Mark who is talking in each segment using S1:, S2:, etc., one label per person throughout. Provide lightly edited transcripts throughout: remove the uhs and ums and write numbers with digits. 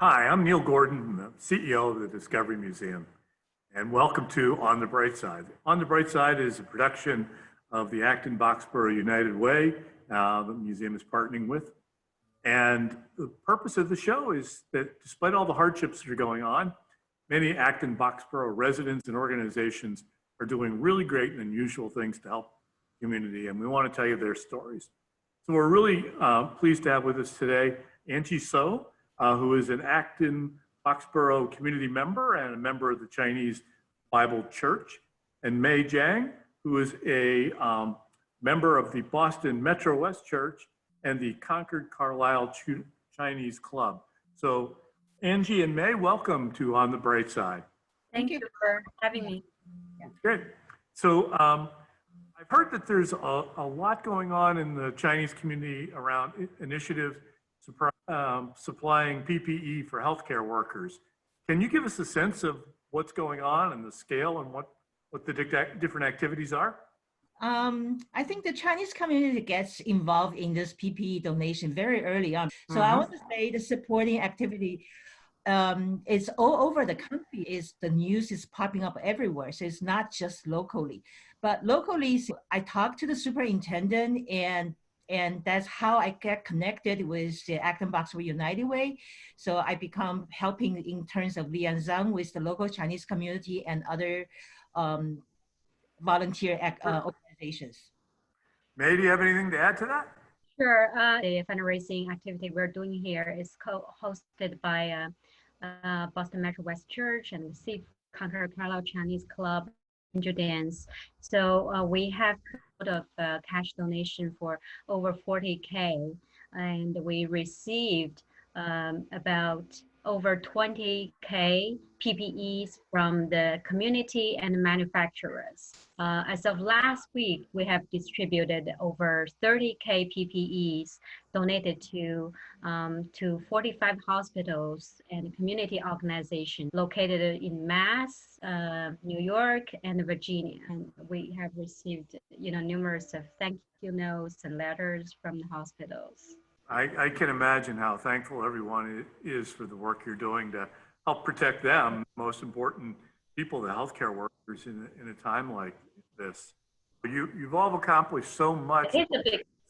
S1: Hi, I'm Neil Gordon, the CEO of the Discovery Museum, and welcome to On the Bright Side. On the Bright Side is a production of the Acton Boxborough United Way the museum is partnering with. And the purpose of the show is that despite all the hardships that are going on, many Acton Boxborough residents and organizations are doing really great and unusual things to help the community, and we want to tell you their stories. So we're really pleased to have with us today Angie So, who is an Acton Boxborough community member and a member of the Chinese Bible Church, and Mei Jiang, who is a member of the Boston Metro West Church and the Concord Carlisle Chinese Club. So Angie and Mei, welcome to On the Bright Side.
S2: Thank you for having me.
S1: Great. So I've heard that there's a lot going on in the Chinese community around initiatives supplying PPE for healthcare workers. Can you give us a sense of what's going on and the scale and what the different activities are?
S2: I think the Chinese community gets involved in this PPE donation very early on. So I want to say the supporting activity is all over the country. The news is popping up everywhere. So it's not just locally, but locally, I talked to the superintendent and that's how I get connected with the Acton Boxborough United Way. So I become helping in terms of liaison with the local Chinese community and other volunteer organizations.
S1: May, do you have anything to add to that?
S3: Sure. The fundraising activity we're doing here is co-hosted by Boston Metro West Church and the Concord Carlisle Chinese Club in Dance. So we have a lot of cash donation for over 40K, and we received about over 20K PPEs from the community and manufacturers. As of last week, we have distributed over 30K PPEs donated to 45 hospitals and community organizations located in Mass, New York, and Virginia. And we have received, numerous of thank you notes and letters from the hospitals.
S1: I can imagine how thankful everyone is for the work you're doing to help protect them, most important people, the healthcare workers, in a time like this. You've all accomplished so much in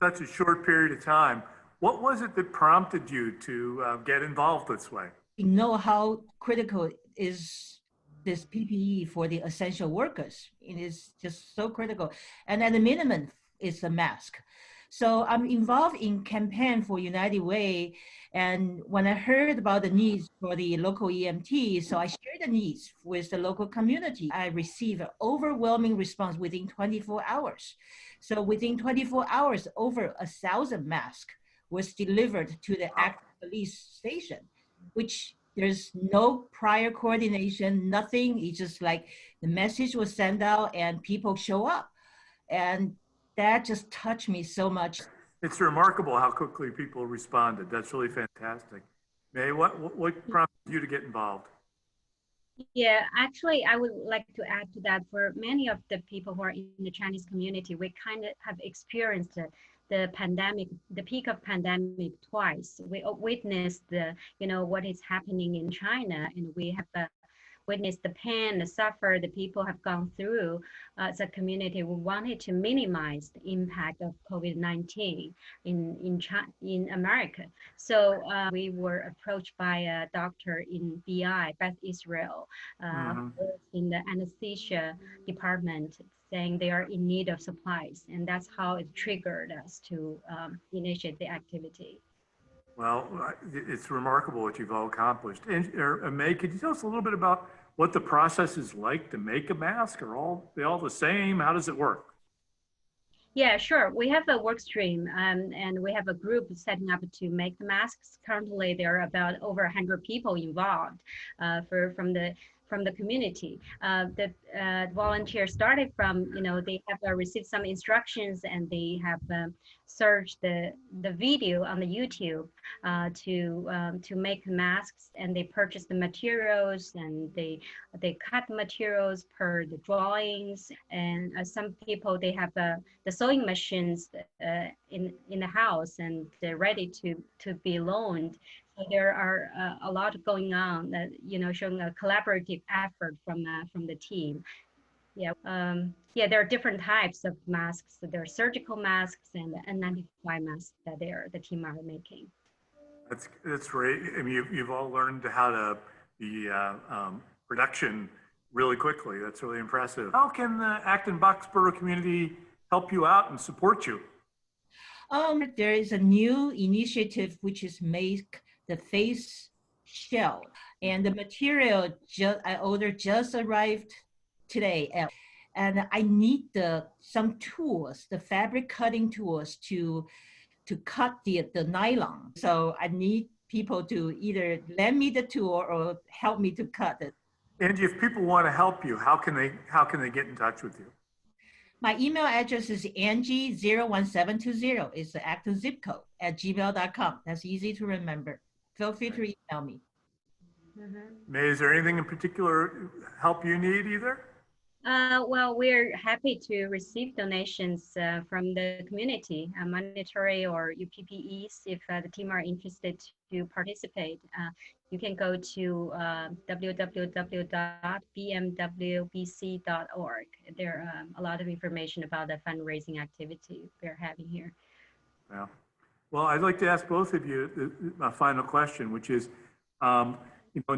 S1: such a short period of time. What was it that prompted you to get involved this way?
S2: You know how critical is this PPE for the essential workers. It is just so critical. And at the minimum, it's a mask. So I'm involved in campaign for United Way. And when I heard about the needs for the local EMT, so I shared the needs with the local community. I received an overwhelming response within 24 hours. So within 24 hours, over 1,000 masks was delivered to the Acton police station, which there's no prior coordination, nothing. It's just like the message was sent out and people show up. And that just touched me so much.
S1: It's remarkable how quickly people responded. That's really fantastic. May, what prompted you to get involved?
S3: Yeah, actually, I would like to add to that. For many of the people who are in the Chinese community, we kind of have experienced the pandemic, the peak of pandemic twice. We witnessed what is happening in China, and we have witnessed the pain, the suffer the people have gone through. As a community, we wanted to minimize the impact of COVID-19 in America. So we were approached by a doctor in BI, Beth Israel, in the anesthesia department, saying they are in need of supplies. And that's how it triggered us to initiate the activity.
S1: Well, it's remarkable what you've all accomplished. And May, could you tell us a little bit about what the process is like to make a mask? Are they all the same? How does it work?
S3: Yeah, sure. We have a work stream and we have a group setting up to make the masks. Currently, there are about over 100 people involved from the community. The volunteers started from, they have received some instructions and they have searched the video on the YouTube to make masks, and they purchase the materials and they cut materials per the drawings. And some people, they have the sewing machines in the house and they're ready to be loaned So there are a lot going on that, showing a collaborative effort from the team. Yeah, there are different types of masks. There are surgical masks and N95 masks that the team are making.
S1: That's great. I mean, you've all learned how to be production really quickly. That's really impressive. How can the Acton Boxborough community help you out and support you?
S2: There is a new initiative which is make the face shell, and the material I ordered just arrived today, and I need some tools, the fabric cutting tools to cut the nylon. So I need people to either lend me the tool or help me to cut it.
S1: Angie, if people want to help you, how can they get in touch with you?
S2: My email address is Angie01720. It's the Acton zip code @gmail.com. That's easy to remember. Feel free to email me.
S1: May, is there anything in particular help you need either?
S3: Well, we're happy to receive donations from the community, monetary or PPEs. If the team are interested to participate, you can go to www.bmwbc.org. There are a lot of information about the fundraising activity we're having here.
S1: Yeah. Well, I'd like to ask both of you a final question, which is, in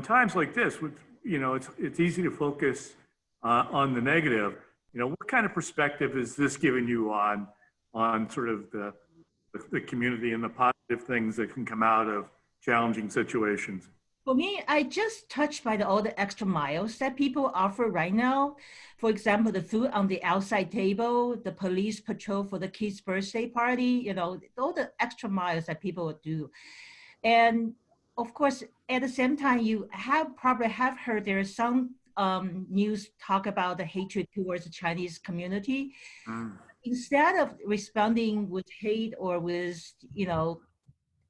S1: times like this, it's easy to focus on the negative. What kind of perspective is this giving you on sort of the community and the positive things that can come out of challenging situations?
S2: For me, I just touched by all the extra miles that people offer right now. For example, the food on the outside table, the police patrol for the kids' birthday party, all the extra miles that people would do. And of course, at the same time, you probably have heard there is some news talk about the hatred towards the Chinese community. Instead of responding with hate or with,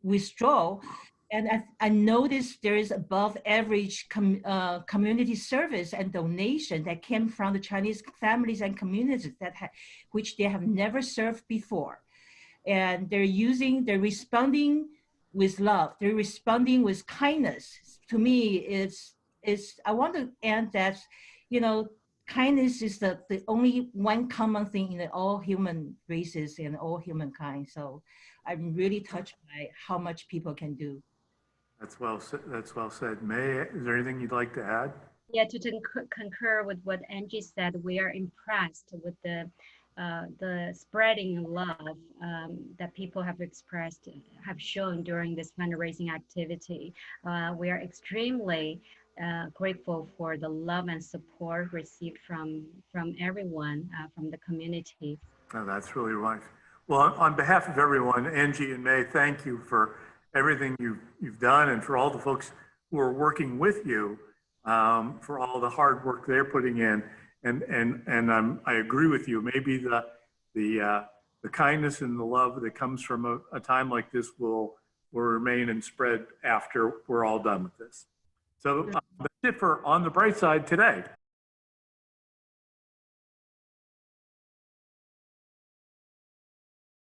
S2: withdrawal, and I noticed there is above average community service and donation that came from the Chinese families and communities which they have never served before. And they're responding with love. They're responding with kindness. To me, I want to end that, kindness is the only one common thing in all human races and all humankind. So I'm really touched by how much people can do.
S1: That's well said. May, is there anything you'd like to add?
S3: Yeah, to concur with what Angie said, we are impressed with the spreading love that people have shown during this fundraising activity. We are extremely grateful for the love and support received from everyone, from the community.
S1: Oh, that's really right. Well, on behalf of everyone, Angie and May, thank you for everything you've done, and for all the folks who are working with you, for all the hard work they're putting in. And I agree with you. Maybe the kindness and the love that comes from a time like this will remain and spread after we're all done with this. So that's it for On the Bright Side today.